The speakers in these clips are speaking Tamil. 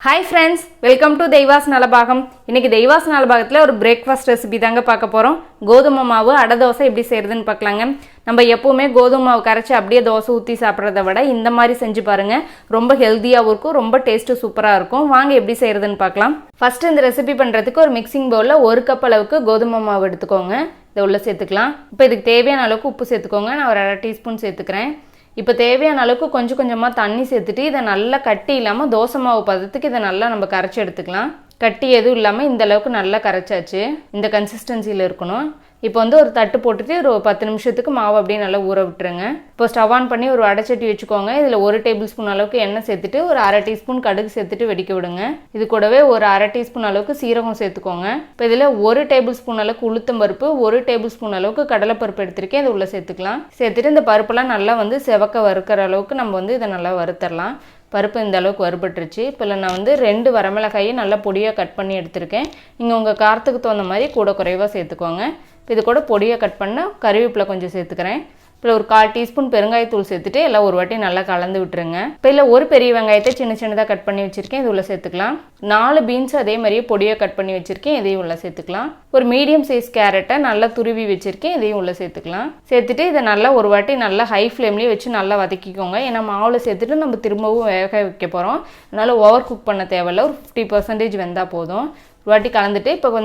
Hi friends, welcome to தெய்வாஸ் Nalabagam. இன்னைக்கு தெய்வாஸ் நலபாகத்துல ஒரு பிரேக்ஃபாஸ்ட் ரெசிபி தாங்க பார்க்க போறோம். கோதுமை மாவு அடை தோசை எப்படி செய்யறதுன்னு பார்க்கலாங்க. நம்ம எப்பவுமே கோதுமை மாவு கரைச்சி அப்படியே தோசை ஊத்தி சாப்பிடுறத விட இந்த மாதிரி செஞ்சு பாருங்க. ரொம்ப ஹெல்தியாவும் இருக்கும், ரொம்ப டேஸ்ட் சூப்பரா இருக்கும். வாங்க எப்படி செய்யறதுன்னு பார்க்கலாம். ஃபர்ஸ்ட் இந்த ரெசிபி பண்றதுக்கு ஒரு மிக்சிங் பவுல்ல 1 கப் அளவுக்கு கோதுமை மாவு எடுத்துக்கோங்க. இதை உள்ள சேர்த்துக்கலாம். இப்போ இதுக்கு தேவையான அளவுக்கு உப்பு சேர்த்துக்கோங்க. நான் ஒரு 1/2 டீஸ்பூன் சேர்த்துக்கிறேன். இப்போ தேவையான அளவுக்கு கொஞ்சம் கொஞ்சமாக தண்ணி சேர்த்துட்டு இதை நல்லா கட்டி இல்லாமல் தோசை மாவு பதத்துக்கு இதை நல்லா நம்ம கரைச்சி எடுத்துக்கலாம். கட்டி எதுவும் இல்லாமல் இந்த அளவுக்கு நல்லா கரைச்சாச்சு. இந்த கன்சிஸ்டன்சியில் இருக்கணும். இப்போ ஒரு தட்டு போட்டுட்டு ஒரு 10 நிமிஷத்துக்கு மாவு அப்படியே நல்லா ஊற விட்டுருங்க. இப்போ ஸ்டவ் ஆன் பண்ணி ஒரு அடைச்சட்டி வச்சுக்கோங்க. இதில் 1 டேபிள் ஸ்பூன் அளவுக்கு எண்ணெய் சேர்த்துட்டு ஒரு 1/2 டீஸ்பூன் கடுகு சேர்த்துட்டு வெடிக்க விடுங்க. இது கூடவே ஒரு 1/2 டீஸ்பூன் அளவுக்கு சீரகம் சேர்த்துக்கோங்க. இப்போ இதில் 1 டேபிள் ஸ்பூன் அளவுக்கு உளுத்தம் பருப்பு, 1 டேபிள் ஸ்பூன் அளவுக்கு கடலைப்பருப்பு எடுத்திருக்கேன். இது உள்ள சேர்த்துக்கலாம். சேர்த்துட்டு இந்த பருப்பெல்லாம் நல்லா செவக்க வறுக்கிற அளவுக்கு நம்ம இதை நல்லா வறுத்தரலாம். பருப்பு இந்த அளவுக்கு வறுபட்டுருச்சு. இப்போ நான் 2 வரமிளகாயை நல்லா பொடியாக கட் பண்ணி எடுத்திருக்கேன். நீங்கள் உங்கள் காரத்துக்கு தகுந்த மாதிரி கூட குறைவாக சேர்த்துக்கோங்க. இப்போ இது கூட பொடியாக கட் பண்ண கறிவேப்பிலை கொஞ்சம் சேர்த்துக்கிறேன். இப்போ ஒரு 1/4 டீஸ்பூன் பெருங்காயத்தூள் சேர்த்துட்டு எல்லாம் ஒரு வாட்டி நல்லா கலந்து விட்டுருங்க. இப்போ இல்லை ஒரு பெரிய வெங்காயத்தை சின்ன சின்னதாக கட் பண்ணி வச்சுருக்கேன். இது உள்ள சேர்த்துக்கலாம். 4 பீன்ஸ் அதே மாதிரியே பொடியாக கட் பண்ணி வச்சுருக்கேன். இதையும் உள்ள சேர்த்துக்கலாம். ஒரு மீடியம் சைஸ் கேரட்டை நல்லா துருவி வச்சுருக்கேன். இதையும் உள்ள சேர்த்துக்கலாம். சேர்த்துட்டு இதை நல்லா ஒரு வாட்டி நல்லா ஹை ஃப்ளேம்லேயே வச்சு நல்லா வதக்கிக்கோங்க. ஏன்னா மாவில் சேர்த்துட்டு நம்ம திரும்பவும் வேக வைக்க போகிறோம். அதனால் ஓவர் குக் பண்ண தேவையில்ல. ஒரு 50% வெந்தால் போதும். ஒரு வாட்டி கலந்துட்டு இப்போ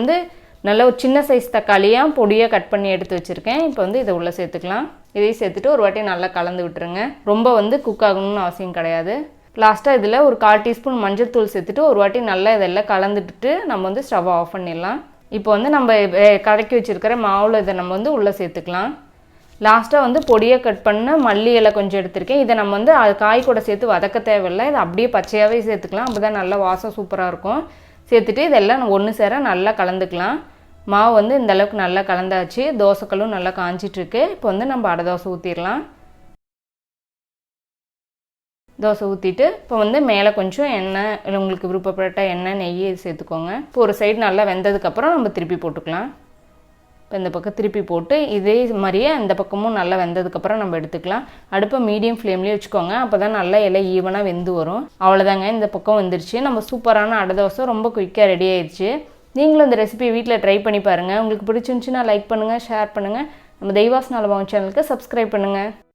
நல்ல ஒரு சின்ன சைஸ் தக்காளியாக பொடியாக கட் பண்ணி எடுத்து வச்சுருக்கேன். இப்போ இதை உள்ளே சேர்த்துக்கலாம். இதையும் சேர்த்துட்டு ஒரு வாட்டி நல்லா கலந்து விட்டுருங்க. ரொம்ப குக் ஆகணும்னு அவசியம் கிடையாது. லாஸ்ட்டாக இதில் ஒரு 1/4 டீஸ்பூன் மஞ்சள் தூள் சேர்த்துட்டு ஒரு வாட்டி நல்லா இதெல்லாம் கலந்துட்டு நம்ம ஸ்டவ் ஆஃப் பண்ணிடலாம். இப்போ நம்ம கலக்கி வச்சுருக்கிற மாவில் இதை நம்ம உள்ளே சேர்த்துக்கலாம். லாஸ்ட்டாக பொடியாக கட் பண்ண மல்லி இலை கொஞ்சம் எடுத்திருக்கேன். இதை நம்ம காய் கூட சேர்த்து வதக்க தேவையில்லை. இதை அப்படியே பச்சையாகவே சேர்த்துக்கலாம். அப்போ தான் நல்லா வாசம் சூப்பராக இருக்கும். சேர்த்துட்டு இதெல்லாம் ஒன்று சேர நல்லா கலந்துக்கலாம். மாவு இந்த அளவுக்கு நல்லா கலந்தாச்சு. தோசைக்கல்லும் நல்லா காஞ்சிட்ருக்கு. இப்போ நம்ம அடை தோசை ஊற்றிடலாம். தோசை ஊற்றிட்டு இப்போ மேலே கொஞ்சம் எண்ணெய் இல்லை உங்களுக்கு விருப்பப்பட்ட எண்ணெய் நெய் சேர்த்துக்கோங்க. இப்போ ஒரு சைடு நல்லா வெந்ததுக்கப்புறம் நம்ம திருப்பி போட்டுக்கலாம். இப்போ இந்த பக்கம் திருப்பி போட்டு இதே மாதிரியே அந்த பக்கமும் நல்லா வெந்ததுக்கப்புறம் நம்ம எடுத்துக்கலாம். அடுப்பை மீடியம் ஃப்ளேம்லேயே வச்சுக்கோங்க. அப்போ தான் நல்லா எல்லாம் ஈவனாக வெந்து வரும். அவ்வளோதாங்க, இந்த பக்கம் வந்துருச்சு. நம்ம சூப்பரான அடை தோசை ரொம்ப குயிக்காக ரெடி ஆயிடுச்சு. நீங்களும் இந்த ரெசிபியை வீட்டில் ட்ரை பண்ணி பாருங்கள். உங்களுக்கு பிடிச்சிருந்துச்சுன்னா லைக் பண்ணுங்கள், ஷேர் பண்ணுங்கள். நம்ம தெய்வாஸ் நலபாகம் சேனலுக்கு சப்ஸ்கிரைப் பண்ணுங்கள்.